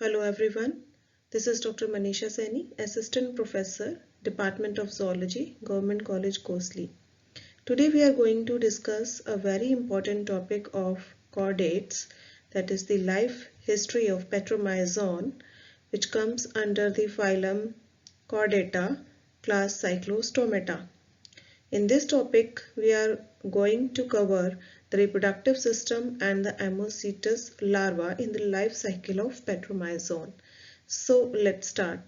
Hello everyone, this is Dr. Manisha Saini, Assistant Professor, Department of Zoology, Government College, Kosli. Today we are going to discuss a very important topic of chordates, that is the life history of Petromyzon, which comes under the phylum Chordata, class Cyclostomata. In this topic, we are going to cover the reproductive system and the Ammocetus larva in the life cycle of Petromyzon. So let's start.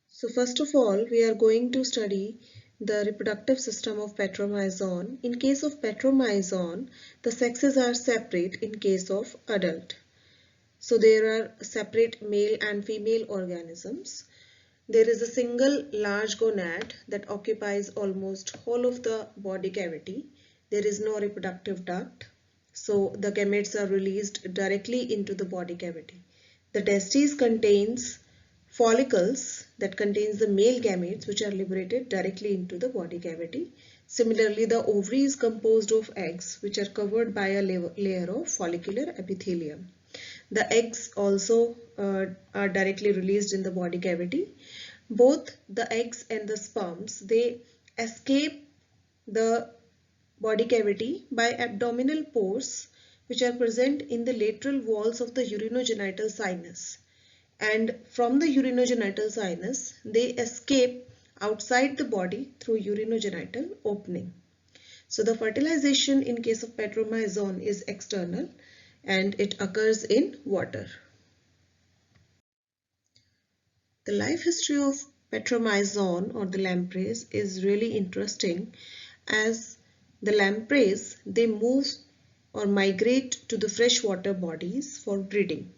So first of all, we are going to study the reproductive system of Petromyzon. In case of Petromyzon, the sexes are separate in case of adult. So there are separate male and female organisms. There is a single large gonad that occupies almost whole of the body cavity. There is no reproductive duct, so the gametes are released directly into the body cavity. The testes contains follicles that contains the male gametes which are liberated directly into the body cavity. Similarly, the ovary is composed of eggs which are covered by a layer of follicular epithelium. The eggs also are directly released in the body cavity. Both the eggs and the sperms, they escape the body cavity by abdominal pores which are present in the lateral walls of the urinogenital sinus. And from the urinogenital sinus, they escape outside the body through urinogenital opening. So the fertilization in case of Petromyzon is external and it occurs in water. The life history of Petromyzon or the lampreys is really interesting, as the lampreys, they move or migrate to the freshwater bodies for breeding.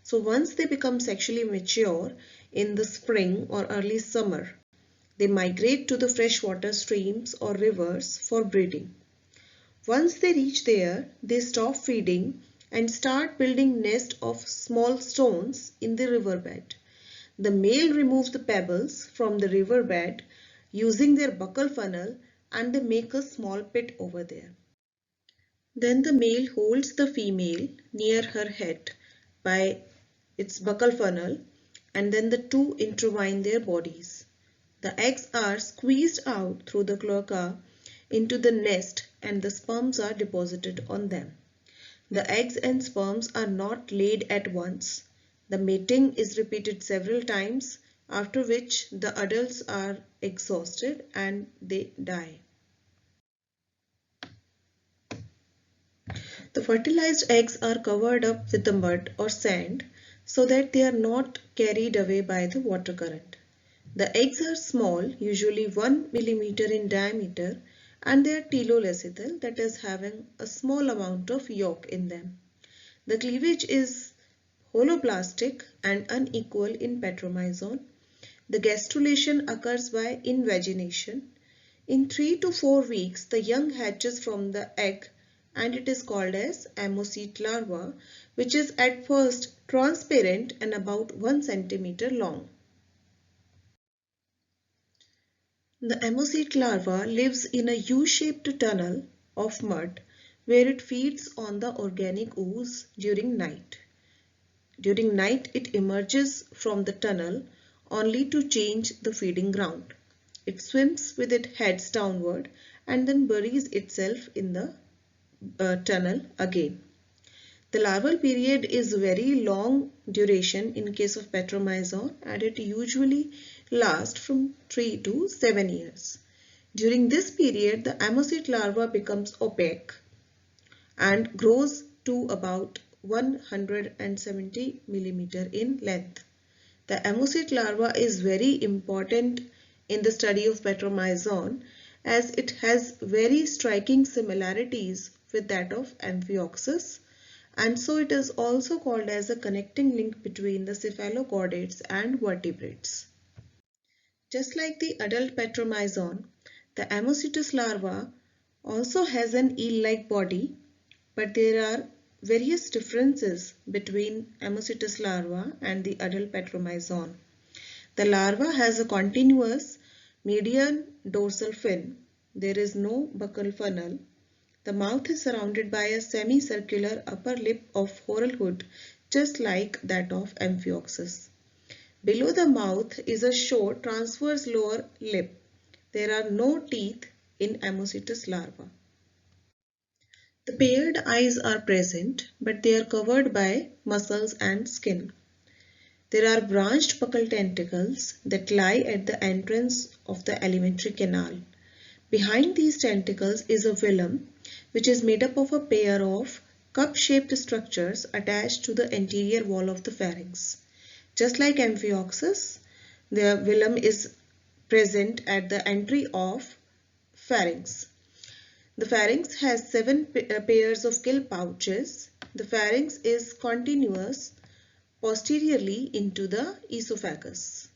So once they become sexually mature in the spring or early summer, they migrate to the freshwater streams or rivers for breeding. Once they reach there, they stop feeding and start building nest of small stones in the riverbed. The male removes the pebbles from the riverbed using their buccal funnel and they make a small pit over there. Then the male holds the female near her head by its buccal funnel and then the two intertwine their bodies. The eggs are squeezed out through the cloaca into the nest and the sperms are deposited on them. The eggs and sperms are not laid at once. The mating is repeated several times, after which the adults are exhausted and they die. The fertilized eggs are covered up with the mud or sand so that they are not carried away by the water current. The eggs are small, usually 1 millimeter in diameter, and they are telolecithal, that is having a small amount of yolk in them. The cleavage is holoplastic and unequal in Petromyzon. The gastrulation occurs by invagination. In 3 to 4 weeks, the young hatches from the egg and it is called as Ammocetes larva, which is at first transparent and about 1 centimeter long. The Ammocetes larva lives in a U-shaped tunnel of mud where it feeds on the organic ooze during night. During night, it emerges from the tunnel only to change the feeding ground. It swims with its head downward and then buries itself in the tunnel again. The larval period is very long duration in case of Petromyzon and it usually lasts from 3 to 7 years. During this period, the Ammocetes larva becomes opaque and grows to about 170 millimeter in length. The Ammocetes larva is very important in the study of Petromyzon as it has very striking similarities with that of Amphioxus, and so it is also called as a connecting link between the cephalochordates and vertebrates. Just like the adult Petromyzon, the Ammocetus larva also has an eel-like body, but there are various differences between Ammocetus larva and the adult Petromyzon. The larva has a continuous median dorsal fin. There is no buccal funnel. The mouth is surrounded by a semicircular upper lip of whorl hood just like that of Amphioxus. Below the mouth is a short transverse lower lip. There are no teeth in Ammosytus larva. The paired eyes are present, but they are covered by muscles and skin. There are branched buccal tentacles that lie at the entrance of the alimentary canal. Behind these tentacles is a velum, which is made up of a pair of cup-shaped structures attached to the anterior wall of the pharynx. Just like Amphioxus, the velum is present at the entry of pharynx. The pharynx has 7 pairs of gill pouches. The pharynx is continuous posteriorly into the esophagus.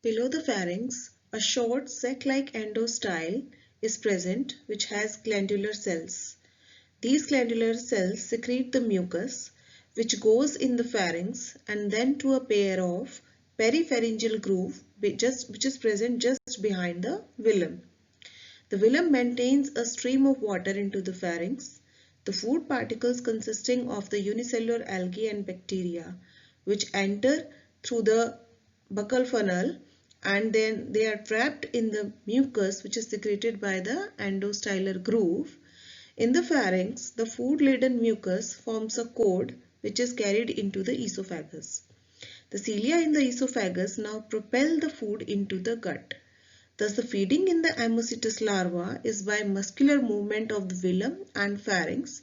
Below the pharynx, a short sac-like endostyle is present which has glandular cells. These glandular cells secrete the mucus which goes in the pharynx and then to a pair of peripharyngeal groove which is present just behind the velum. The velum maintains a stream of water into the pharynx. The food particles consisting of the unicellular algae and bacteria which enter through the buccal funnel and then they are trapped in the mucus which is secreted by the endostylar groove. In the pharynx, the food-laden mucus forms a cord which is carried into the esophagus. The cilia in the esophagus now propel the food into the gut. Thus, the feeding in the Ammosytus larva is by muscular movement of the velum and pharynx,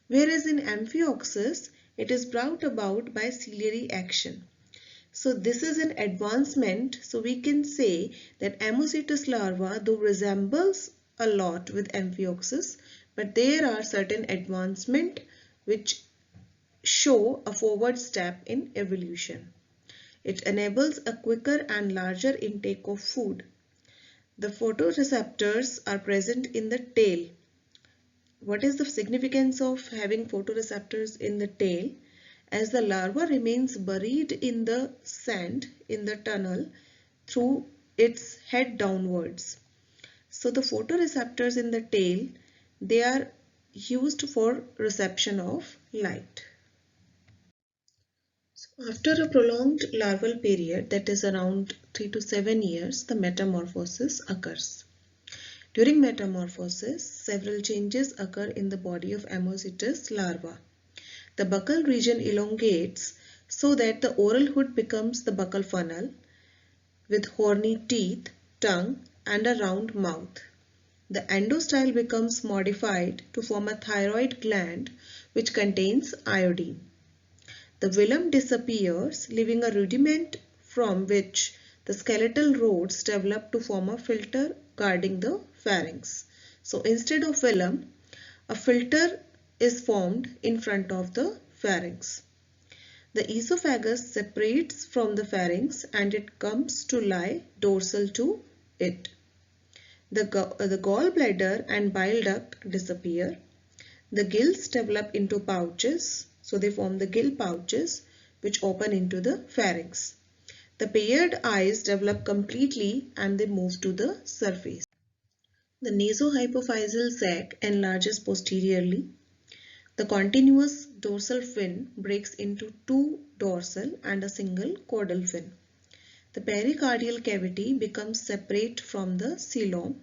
whereas in Amphioxus, it is brought about by ciliary action. So this is an advancement. So we can say that Ammosytus larva though resembles a lot with Amphioxus, but there are certain advancement which show a forward step in evolution. It enables a quicker and larger intake of food. The photoreceptors are present in the tail. What is the significance of having photoreceptors in the tail? As the larva remains buried in the sand in the tunnel through its head downwards. So the photoreceptors in the tail, they are used for reception of light. So after a prolonged larval period that is around 3 to 7 years, the metamorphosis occurs. During metamorphosis, several changes occur in the body of Ammosytus larva. The buccal region elongates so that the oral hood becomes the buccal funnel with horny teeth, tongue and a round mouth. The endostyle becomes modified to form a thyroid gland which contains iodine. The velum disappears, leaving a rudiment from which the skeletal rods develop to form a filter guarding the pharynx. So instead of velum, a filter is formed in front of the pharynx. The esophagus separates from the pharynx and it comes to lie dorsal to it. The gallbladder and bile duct disappear. The gills develop into pouches, so they form the gill pouches which open into the pharynx. The paired eyes develop completely and they move to the surface. The nasohypophyseal sac enlarges posteriorly. The continuous dorsal fin breaks into 2 dorsal and a single caudal fin. The pericardial cavity becomes separate from the coelom.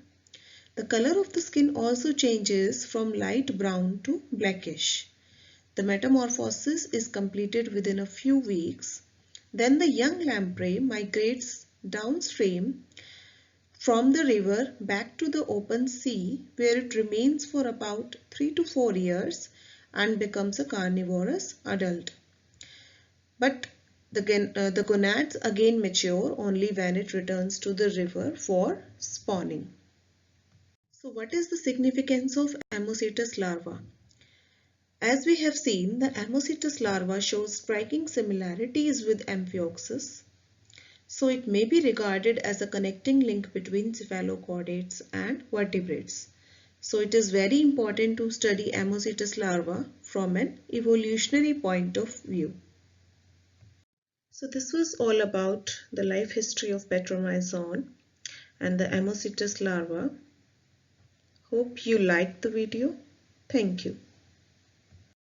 The color of the skin also changes from light brown to blackish. The metamorphosis is completed within a few weeks. Then the young lamprey migrates downstream from the river back to the open sea where it remains for about 3 to 4 years and becomes a carnivorous adult. But the gonads again mature only when it returns to the river for spawning. So what is the significance of Ammosytus larva? As we have seen, the Ammosytus larva shows striking similarities with Amphioxus. So it may be regarded as a connecting link between cephalochordates and vertebrates. So it is very important to study Ammosytus larva from an evolutionary point of view. So this was all about the life history of Petromyzon and the Ammosytus larva. Hope you liked the video. Thank you.